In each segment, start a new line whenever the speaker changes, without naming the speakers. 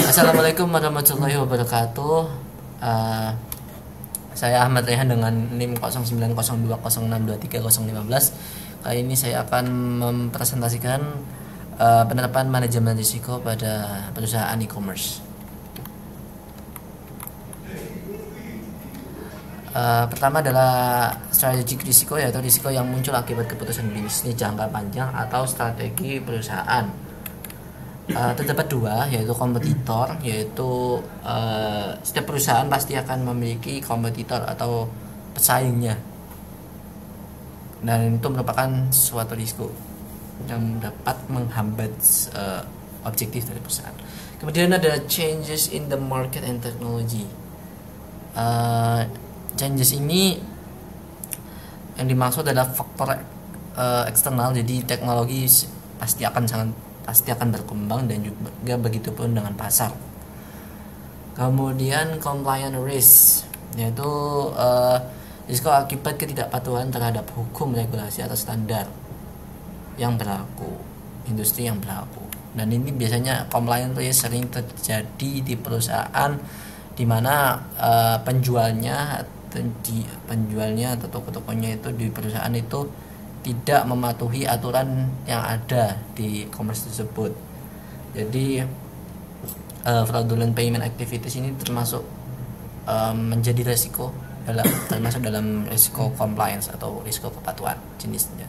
Assalamualaikum warahmatullahi wabarakatuh. Eh, saya Ahmad Rehan dengan NIM 090206230015. Kali ini saya akan mempresentasikan penerapan manajemen risiko pada perusahaan e-commerce. Pertama adalah strategic risiko, yaitu risiko yang muncul akibat keputusan bisnis jangka panjang atau strategi perusahaan. Terdapat dua, yaitu kompetitor, yaitu setiap perusahaan pasti akan memiliki kompetitor atau pesaingnya, dan itu merupakan suatu risiko yang dapat menghambat objektif dari perusahaan. Kemudian ada changes in the market and technology. Changes ini yang dimaksud adalah faktor eksternal, jadi teknologi pasti akan berkembang, dan juga begitu pun dengan pasar. Kemudian compliance risk, yaitu risiko akibat ketidakpatuhan terhadap hukum, regulasi atau standar yang berlaku, industri yang berlaku. Dan ini biasanya compliance risk sering terjadi di perusahaan di mana penjualnya atau toko-tokonya itu di perusahaan itu tidak mematuhi aturan yang ada di e-commerce tersebut. Jadi fraudulent payment activities ini termasuk menjadi risiko termasuk dalam risiko compliance atau risiko kepatuhan jenisnya.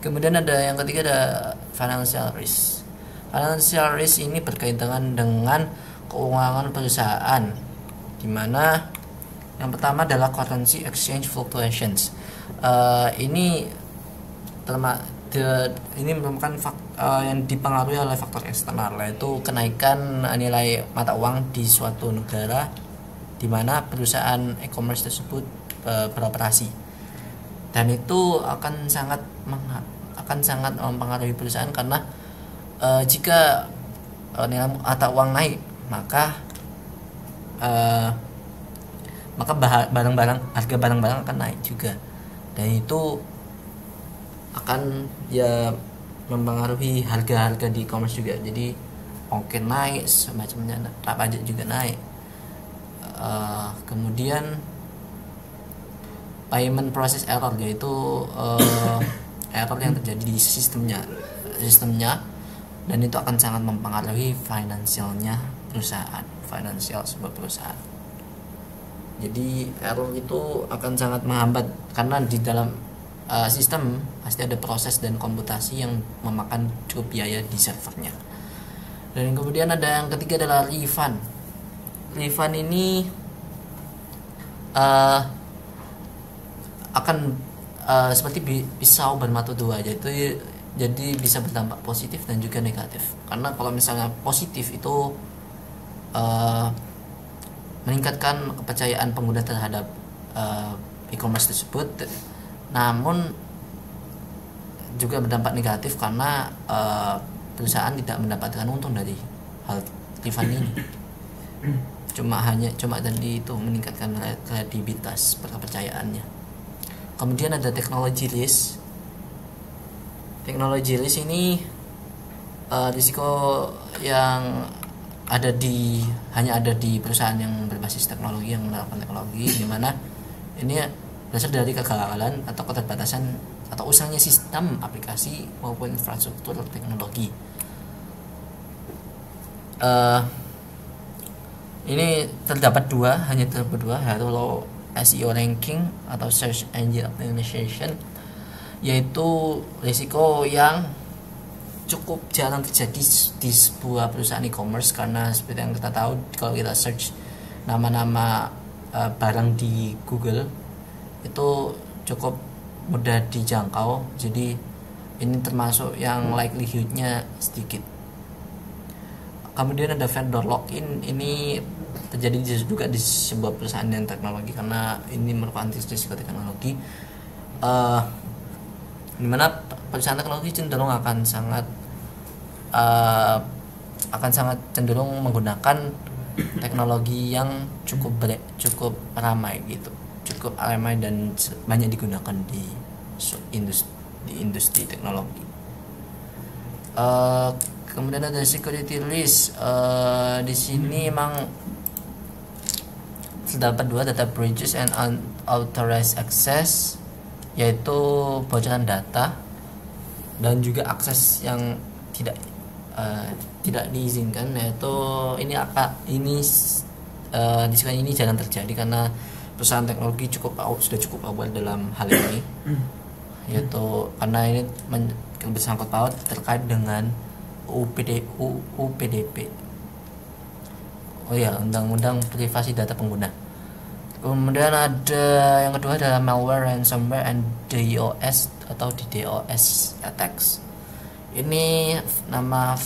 Kemudian ada yang ketiga, ada financial risk. Financial risk ini berkaitan dengan keuangan perusahaan, di mana yang pertama adalah currency exchange fluctuations. Ini merupakan yang dipengaruhi oleh faktor eksternal, yaitu kenaikan nilai mata uang di suatu negara di mana perusahaan e-commerce tersebut beroperasi, dan itu akan sangat mempengaruhi perusahaan, karena jika nilai mata uang naik, maka harga barang-barang akan naik juga, dan itu akan mempengaruhi harga-harga di e-commerce juga. Jadi ongkir naik, semacamnya, pajak juga naik. Kemudian payment process error, yaitu error yang terjadi di sistemnya, dan itu akan sangat mempengaruhi finansial sebuah perusahaan. Jadi error itu akan sangat menghambat, karena di dalam sistem pasti ada proses dan komputasi yang memakan cukup biaya di servernya. Dan kemudian ada yang ketiga adalah refund. Refund ini akan seperti pisau bermata dua, jadi bisa berdampak positif dan juga negatif. Karena kalau misalnya positif itu meningkatkan kepercayaan pengguna terhadap e-commerce tersebut, namun juga berdampak negatif karena perusahaan tidak mendapatkan untung dari hal refund ini. Cuma tadi itu meningkatkan kredibilitas kepercayaannya. Kemudian ada technology risk. Technology risk ini risiko yang hanya ada di perusahaan yang berbasis teknologi, yang menerapkan teknologi, di mana ini berasal dari kegagalan atau keterbatasan atau usahanya sistem aplikasi maupun infrastruktur teknologi. Ini hanya terdapat dua, yaitu low SEO ranking atau search engine optimization, yaitu risiko yang cukup jarang terjadi di sebuah perusahaan e-commerce, karena seperti yang kita tahu, kalau kita search nama-nama barang di Google itu cukup mudah dijangkau, jadi ini termasuk yang likelihoodnya sedikit. Kemudian ada vendor lock-in, ini terjadi juga di sebuah perusahaan yang teknologi, karena ini merupakan risiko teknologi, dimana perusahaan teknologi cenderung akan sangat cenderung menggunakan teknologi yang cukup ramai gitu, cukup ramai dan banyak digunakan di industri teknologi. Kemudian ada security risk. Di sini emang terdapat dua, data breaches and unauthorized access, yaitu bocoran data dan juga akses yang tidak diizinkan. Yaitu risiko ini jarang terjadi karena perusahaan teknologi sudah cukup awal dalam hal ini, yaitu karena ini bersangkut paut terkait dengan UPDP. Undang-undang privasi data pengguna. Kemudian ada yang kedua adalah malware, ransomware, and DOS atau DDoS attacks. Ini nama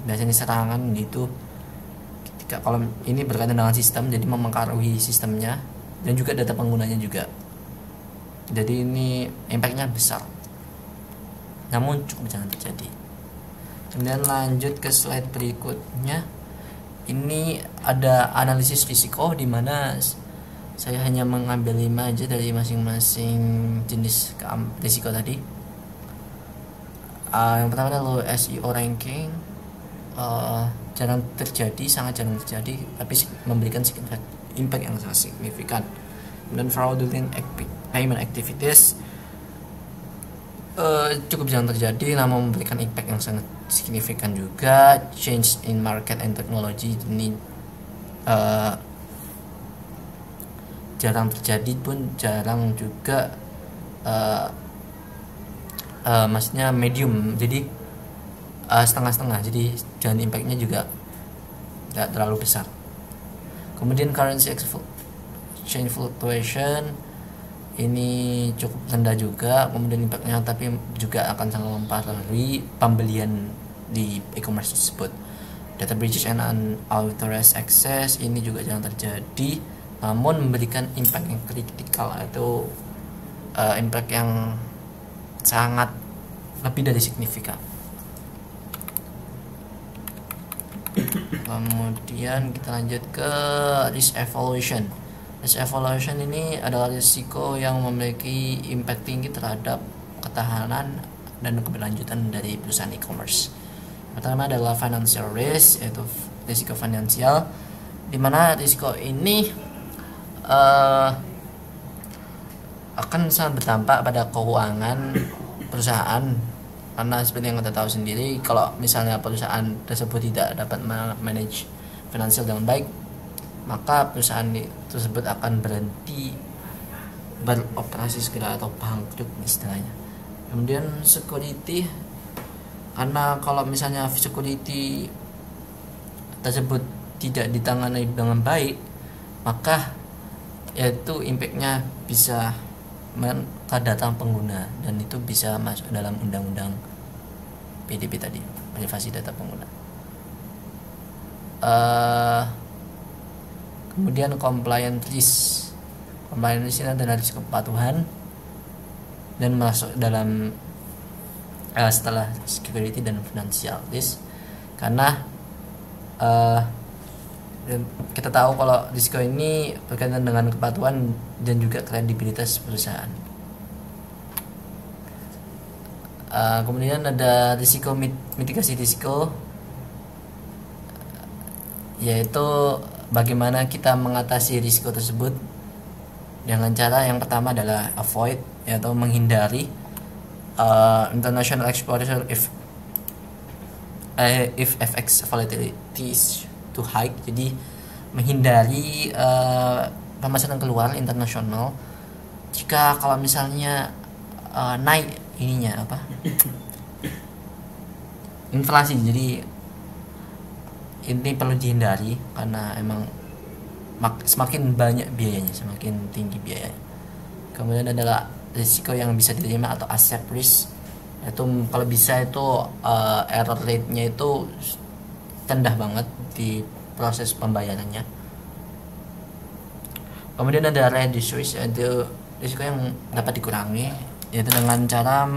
biasanya serangan gitu. Kalau ini berkaitan dengan sistem, jadi mempengaruhi sistemnya dan juga data penggunanya juga. Jadi ini impactnya besar, namun cukup jarang terjadi. Kemudian lanjut ke slide berikutnya. Ini ada analisis risiko, di mana saya hanya mengambil 5 aja dari masing-masing jenis risiko tadi. Yang pertama adalah low SEO ranking. Jarang terjadi, sangat jarang terjadi, tapi memberikan impact yang sangat signifikan. Dan fraudulent payment activities cukup jarang terjadi, namun memberikan impact yang sangat signifikan juga. Change in market and technology ini jarang terjadi pun jarang juga, maksudnya medium, jadi setengah-setengah, jadi jangan impactnya juga tidak terlalu besar. Kemudian currency exchange fluctuation ini cukup rendah juga, kemudian impactnya tapi juga akan sangat mempengaruhi pembelian di e-commerce tersebut. Data breaches and unauthorized access ini juga jarang terjadi, namun memberikan impact yang kritikal, atau impact yang sangat lebih dari signifikan. Kemudian kita lanjut ke risk evaluation. Risk evaluation ini adalah risiko yang memiliki impact tinggi terhadap ketahanan dan keberlanjutan dari perusahaan e-commerce. Pertama adalah financial risk, yaitu risiko finansial, di mana risiko ini akan sangat berdampak pada keuangan perusahaan, karena seperti yang kita tahu sendiri, kalau misalnya perusahaan tersebut tidak dapat manage finansial dengan baik, maka perusahaan tersebut akan berhenti beroperasi segera atau bangkrut istilahnya. Kemudian security, karena kalau misalnya security tersebut tidak ditangani dengan baik, maka yaitu impactnya bisa ke data pengguna, dan itu bisa masuk dalam undang-undang PDP tadi, privasi data pengguna. Kemudian compliance risk. Compliance risk ini adalah risiko kepatuhan dan masuk dalam setelah security dan financial risk, karena kita tahu kalau risiko ini berkaitan dengan kepatuhan dan juga kredibilitas perusahaan. Kemudian ada risiko mitigasi risiko, yaitu bagaimana kita mengatasi risiko tersebut dengan cara yang pertama adalah avoid, yaitu menghindari international exposure if FX volatility is too high. Jadi menghindari pemasaran keluar internasional jika kalau misalnya naik inflasi. Jadi ini perlu dihindari karena emang semakin banyak biayanya, semakin tinggi biayanya. Kemudian adalah risiko yang bisa diterima atau asset risk, yaitu kalau bisa itu error rate-nya itu rendah banget di proses pembayarannya. Kemudian ada reduce risk, yaitu risiko yang dapat dikurangi, yaitu dengan cara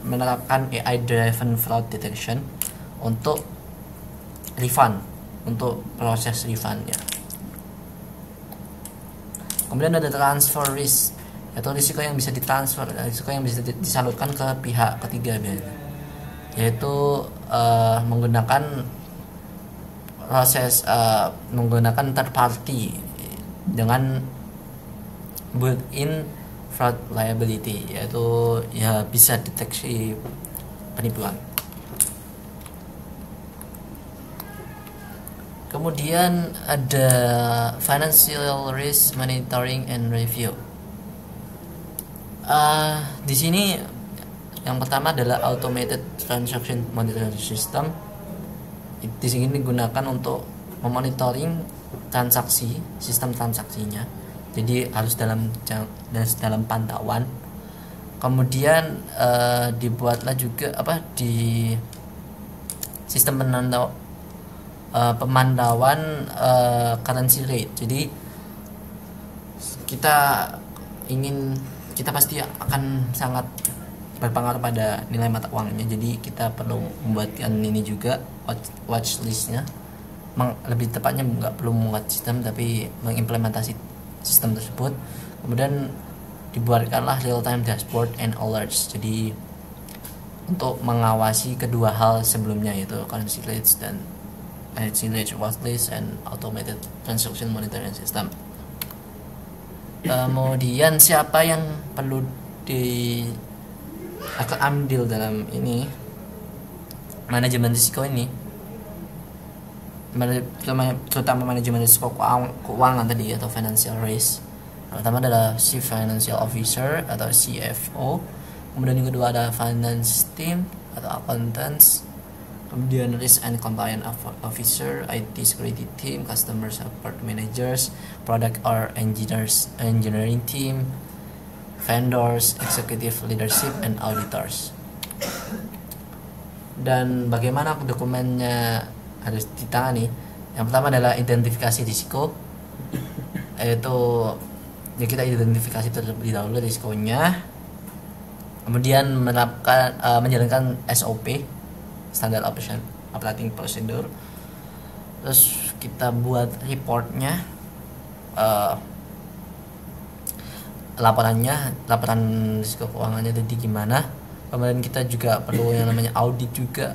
menerapkan AI driven fraud detection untuk refund, untuk proses refundnya. Kemudian ada transfer risk, yaitu risiko yang bisa ditransfer, risiko yang bisa disalurkan ke pihak ketiga biasanya. yaitu menggunakan menggunakan third party dengan built-in fraud liability, yaitu ya bisa deteksi penipuan. Kemudian ada financial risk monitoring and review. Di sini yang pertama adalah automated transaction monitoring system. Di sini digunakan untuk memonitoring sistem transaksinya. Jadi harus dalam pantauan. Kemudian dibuatlah juga di sistem pemantauan currency rate. Jadi kita pasti akan sangat berpengaruh pada nilai mata uangnya. Jadi kita perlu membuatkan ini juga watch listnya. Lebih tepatnya nggak perlu membuat sistem, tapi mengimplementasi sistem tersebut. Kemudian dibuatkanlah real time dashboard and alerts. Jadi untuk mengawasi kedua hal sebelumnya, yaitu currency rates dan exchange watch list and automated transaction monitoring system. Kemudian siapa yang perlu akan ambil dalam ini manajemen risiko ini, terutama manajemen risiko keuangan tadi atau financial risk. Pertama adalah Chief Financial Officer atau CFO. Kemudian yang kedua ada Finance Team atau Accountants. Kemudian Risk and Compliance Officer, IT Security Team, Customer Support Managers, Product or Engineering Team, Vendors, Executive Leadership, and Auditors. Dan bagaimana dokumennya harus ditangani? Yang pertama adalah identifikasi risiko, yaitu kita identifikasi terlebih dahulu risikonya, kemudian menjalankan SOP, Standard Operating Procedure. Terus kita buat reportnya, laporan risiko keuangannya tadi gimana. Kemudian kita juga perlu yang namanya audit juga,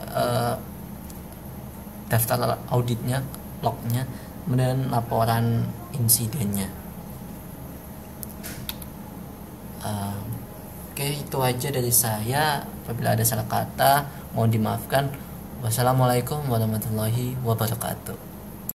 daftar auditnya, lognya, kemudian laporan insidennya. Oke, itu aja dari saya. Apabila ada salah kata mohon dimaafkan. Wassalamualaikum warahmatullahi wabarakatuh.